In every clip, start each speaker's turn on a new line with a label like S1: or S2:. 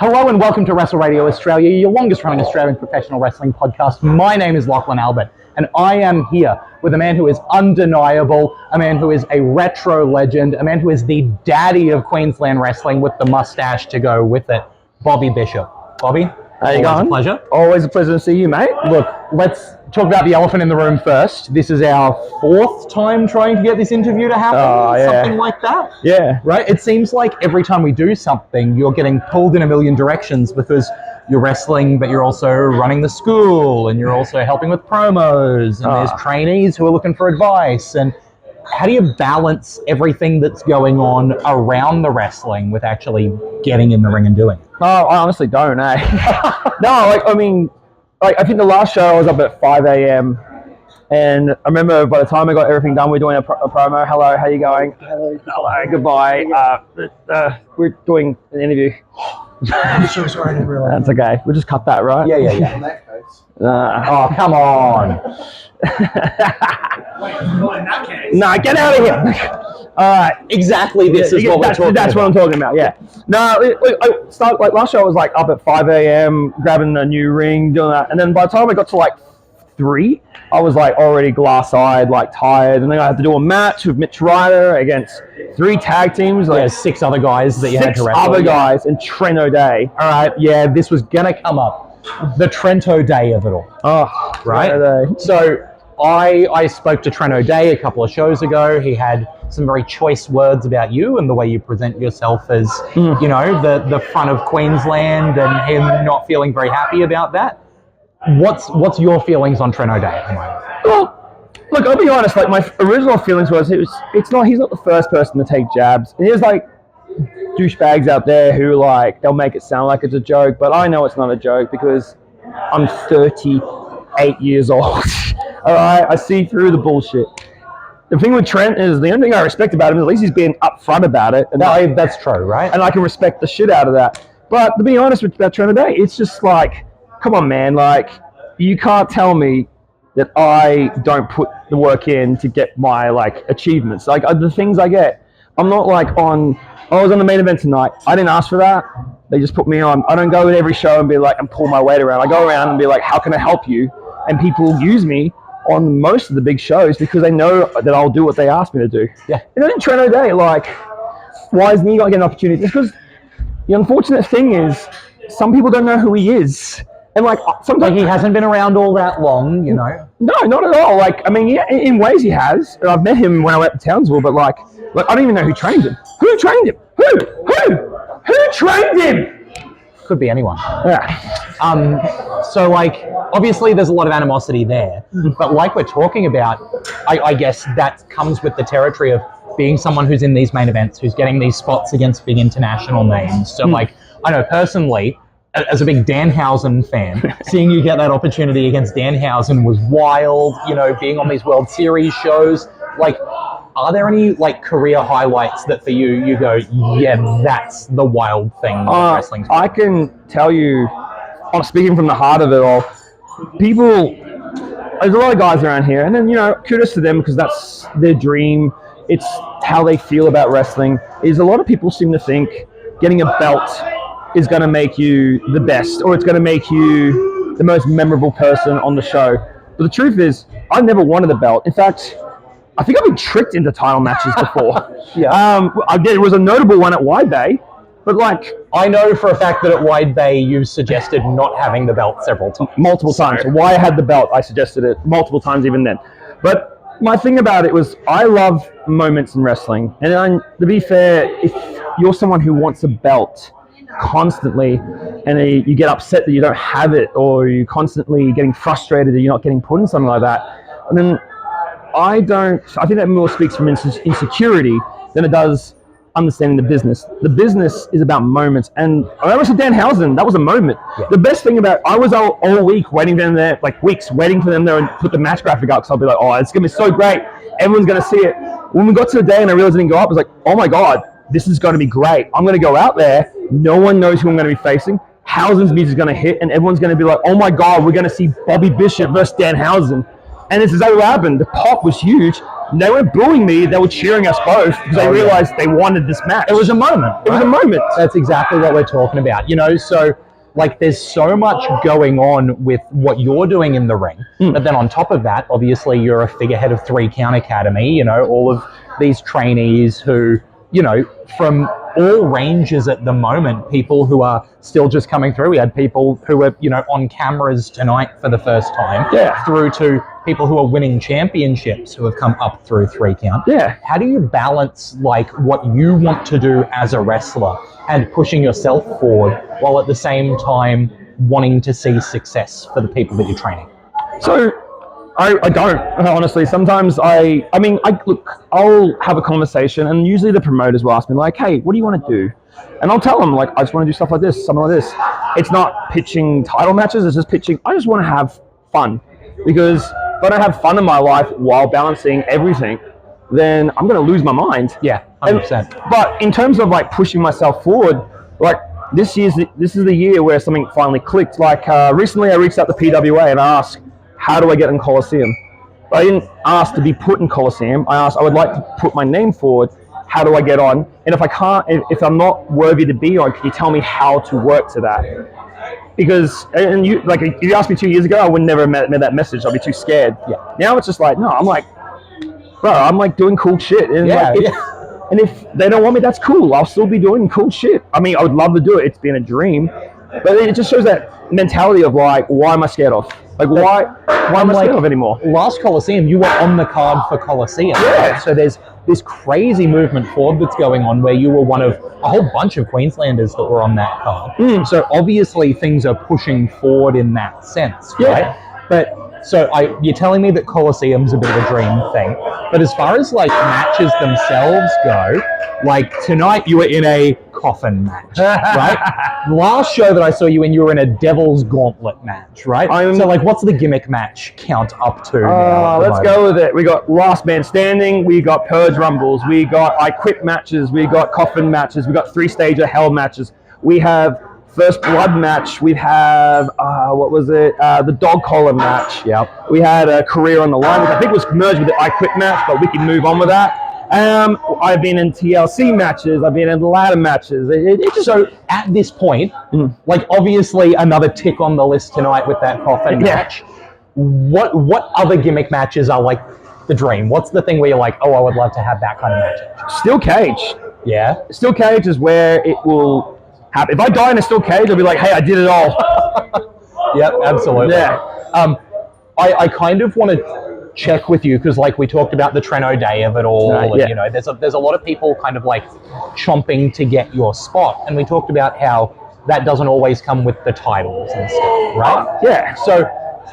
S1: Hello and welcome to Wrestle Radio Australia, your longest running Australian professional wrestling podcast. My name is Lachlan Albert, and I am here with a man who is undeniable, a man who is a retro legend, a man who is the daddy of Queensland wrestling with the mustache to go with it, Bobby Bishop. Bobby,
S2: how you going?
S1: A pleasure.
S2: Always a pleasure to see you, mate.
S1: Look, let's talk about the elephant in the room first. This is our fourth time trying to get this interview to happen, something like that.
S2: Yeah.
S1: Right? It seems like every time we do something, you're getting pulled in a million directions because you're wrestling, but you're also running the school, and you're also helping with promos, and there's trainees who are looking for advice. And how do you balance everything that's going on around the wrestling with actually getting in the ring and doing it?
S2: No, I honestly don't, eh? I think the last show I was up at 5 a.m. and I remember by the time I got everything done, we're doing a promo. Hello, how you going? Hello, goodbye. We're doing an interview.
S3: I'm so sorry, I didn't realize.
S2: That's okay. We'll just cut that, right?
S1: Yeah. Oh, come on.
S3: Wait, well, in that case.
S2: No, get out of here.
S1: Exactly, this is what we're talking about.
S2: That's what I'm talking about, yeah. No, last show I was up at 5 a.m., grabbing a new ring, doing that. And then by the time I got to 3, I was already glass-eyed, tired. And then I had to do a match with Mitch Ryder against 3 tag teams.
S1: 6 other guys that you had to wrestle.
S2: 6 other guys and Trent O'Day.
S1: All right, yeah, this was going to come up. The Trent O'Day of it all.
S2: Oh,
S1: right? So I spoke to Trent O'Day a couple of shows ago. He had some very choice words about you and the way you present yourself as, the front of Queensland, and him not feeling very happy about that. What's your feelings on Trent O'Day at the moment?
S2: Well, look, I'll be honest. My original feelings he's not the first person to take jabs. There's douchebags out there who they'll make it sound like it's a joke, but I know it's not a joke because I'm 38 years old. All right, I see through the bullshit. The thing with Trent is the only thing I respect about him is at least he's being upfront about it. And
S1: that's true, right?
S2: And I can respect the shit out of that. But to be honest with that Trent O'Day, it's just come on, man. You can't tell me that I don't put the work in to get my achievements. The things I get, I'm not I was on the main event tonight. I didn't ask for that. They just put me on. I don't go to every show and be and pull my weight around. I go around and be how can I help you? And people use me on most of the big shows because they know that I'll do what they ask me to do.
S1: Yeah.
S2: And then Trent O'Day, why isn't he going to get an opportunity? It's because the unfortunate thing is some people don't know who he is. And sometimes
S1: he hasn't been around all that long, No,
S2: not at all. In ways he has. And I've met him when I went to Townsville, but I don't even know who trained him. Who trained him? Who trained him?
S1: Could be anyone.
S2: Yeah.
S1: So obviously there's a lot of animosity there, but we're talking about, I guess that comes with the territory of being someone who's in these main events, who's getting these spots against big international names. So I know personally, as a big Danhausen fan, seeing you get that opportunity against Danhausen was wild, being on these World Series shows. Are there any career highlights that for you go, yeah, that's the wild thing of wrestling?
S2: I can tell you, I'm speaking from the heart of it all. People, there's a lot of guys around here, and then kudos to them because that's their dream. It's how they feel about wrestling. Is a lot of people seem to think getting a belt is going to make you the best, or it's going to make you the most memorable person on the show. But the truth is, I never wanted a belt. In fact, I think I've been tricked into title matches before. There was a notable one at Wide Bay, but
S1: I know for a fact that at Wide Bay you suggested not having the belt several times.
S2: Multiple times. Why I had the belt, I suggested it multiple times even then. But my thing about it was I love moments in wrestling. And to be fair, if you're someone who wants a belt constantly and you get upset that you don't have it, or you're constantly getting frustrated that you're not getting put in something like that, and then I think that more speaks from insecurity than it does understanding the business. The business is about moments. And I was with Danhausen, that was a moment. Yeah. The best thing about I was all week waiting for them there, weeks waiting for them there and put the match graphic up. So I'll be it's going to be so great. Everyone's going to see it. When we got to the day and I realized it didn't go up, I was oh my God, this is going to be great. I'm going to go out there. No one knows who I'm going to be facing. Hausen's music is going to hit and everyone's going to be oh my God, we're going to see Bobby Bishop versus Danhausen. And this is exactly what happened. The pop was huge. They weren't booing me. They were cheering us both because they realized they wanted this match.
S1: It was a moment.
S2: It was a moment.
S1: That's exactly what we're talking about. So like there's so much going on with what you're doing in the ring. But then on top of that, obviously you're a figurehead of 3 Count Academy, all of these trainees who, from all ranges at the moment, people who are still just coming through. We had people who were, on cameras tonight for the first time, through to people who are winning championships who have come up through 3 Count.
S2: Yeah.
S1: How do you balance like what you want to do as a wrestler and pushing yourself forward while at the same time wanting to see success for the people that you're training?
S2: So I don't, honestly. Sometimes look, I'll have a conversation and usually the promoters will ask me like, hey, what do you want to do? And I'll tell them like, I just want to do stuff like this, something like this. It's not pitching title matches, it's just pitching, I just want to have fun. Because if I don't have fun in my life while balancing everything, then I'm going to lose my mind.
S1: Yeah, 100%.
S2: But in terms of like pushing myself forward, like this is the year where something finally clicked. Like recently I reached out to PWA and asked, how do I get in Coliseum? I didn't ask to be put in Coliseum. I asked, I would like to put my name forward. How do I get on? And if I'm not worthy to be on, can you tell me how to work to that? Because, and you, like, if you asked me 2 years ago, I would never have made that message. I'd be too scared.
S1: Yeah.
S2: Now it's just like, no, I'm like, bro, I'm like doing cool shit. And and if they don't want me, that's cool. I'll still be doing cool shit. I mean, I would love to do it. It's been a dream. But it just shows that mentality of like, why am I scared of? Like, why am I scared of anymore?
S1: Last Coliseum, you were on the card for Coliseum.
S2: Yeah.
S1: Right? So there's this crazy movement forward that's going on where you were one of a whole bunch of Queenslanders that were on that card. So obviously things are pushing forward in that sense, right? But so you're telling me that Coliseum's a bit of a dream thing, but as far as like matches themselves go, like tonight you were in a coffin match, right? Last show that I saw you in, you were in a Devil's Gauntlet match, right? So like, what's the gimmick match count up to now?
S2: Let's go with it. We got Last Man Standing, we got Purge Rumbles, we got I Quit matches, we got coffin matches, we got 3-stage of hell matches, we have First Blood match, we have, the dog collar match.
S1: Yep.
S2: We had a Career on the Line, which I think was merged with the I Quit match, but we can move on with that. I've been in TLC matches, I've been in ladder matches.
S1: So at this point, like obviously another tick on the list tonight with that coffin match. What other gimmick matches are like the dream? What's the thing where you're like, oh, I would love to have that kind of match?
S2: Steel Cage.
S1: Yeah.
S2: Steel Cage is where it will happen. If I die in a steel cage, I'll be like, hey, I did it all.
S1: Yep, absolutely.
S2: Yeah.
S1: I kind of want to check with you because like we talked about the Treno Day of it all, and there's a lot of people kind of like chomping to get your spot, and we talked about how that doesn't always come with the titles and stuff, right?
S2: Yeah.
S1: So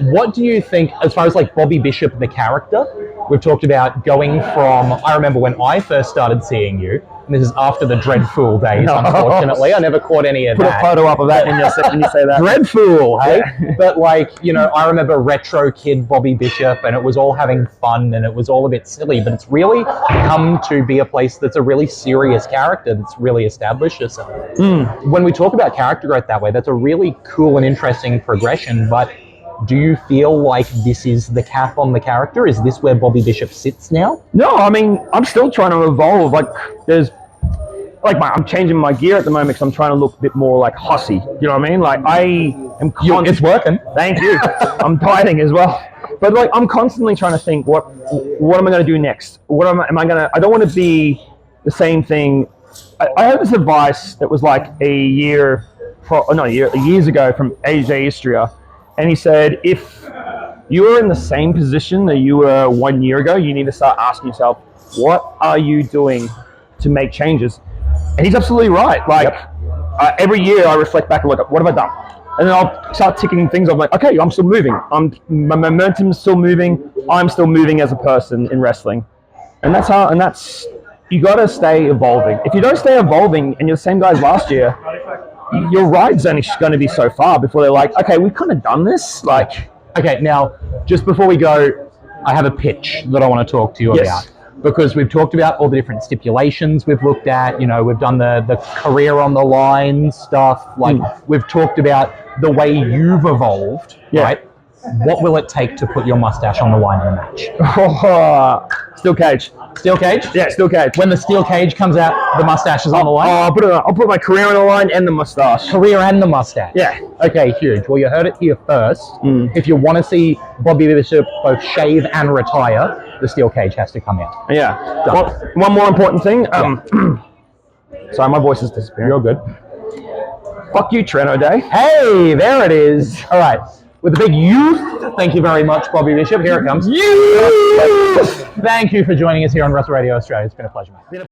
S1: what do you think as far as like Bobby Bishop the character? We've talked about going from, I remember when I first started seeing you, and this is after the Dreadful days, unfortunately. I never caught any of that.
S2: Put a photo up of that when you say that.
S1: Dreadful, hey? Yeah. But like, I remember retro kid Bobby Bishop, and it was all having fun, and it was all a bit silly, but it's really come to be a place that's a really serious character that's really established itself. When we talk about character growth that way, that's a really cool and interesting progression, but do you feel like this is the cap on the character? Is this where Bobby Bishop sits now?
S2: No, I mean, I'm still trying to evolve. Like, I'm changing my gear at the moment because I'm trying to look a bit more like Hossy. You know what I mean? Like, I am
S1: it's working.
S2: Thank you. I'm dieting as well. But like, I'm constantly trying to think, what am I going to do next? I don't want to be the same thing. I had this advice that was like years ago from AJ Istria. And he said, if you are in the same position that you were 1 year ago, you need to start asking yourself, what are you doing to make changes? And he's absolutely right. Like, every year I reflect back and look, what have I done? And then I'll start ticking things off like, okay, I'm still moving. My momentum's still moving. I'm still moving as a person in wrestling. And you got to stay evolving. If you don't stay evolving and you're the same guy as last year, your ride's only going to be so far before they're like, okay, we've kind of done this. Like,
S1: okay, now, just before we go, I have a pitch that I want to talk to you about. Because we've talked about all the different stipulations we've looked at, we've done the career on the line stuff, like we've talked about the way you've evolved, right? what will it take to put your mustache on the line in a match?
S2: Steel cage.
S1: Steel cage?
S2: Yeah, steel cage.
S1: When the steel cage comes out, the mustache is on the line?
S2: I'll put my career on the line and the mustache.
S1: Career and the mustache?
S2: Yeah.
S1: Okay, huge. Well, you heard it here first. If you want to see Bobby Bishop both shave and retire, the steel cage has to come out.
S2: Yeah. One more important thing. Sorry, my voice is disappearing.
S1: You're good.
S2: Fuck you, Treno Day.
S1: Hey, there it is. All right. With the big youth, thank you very much, Bobby Bishop. Here it comes.
S2: You.
S1: Thank you for joining us here on Wrestle Radio Australia. It's been a pleasure, mate.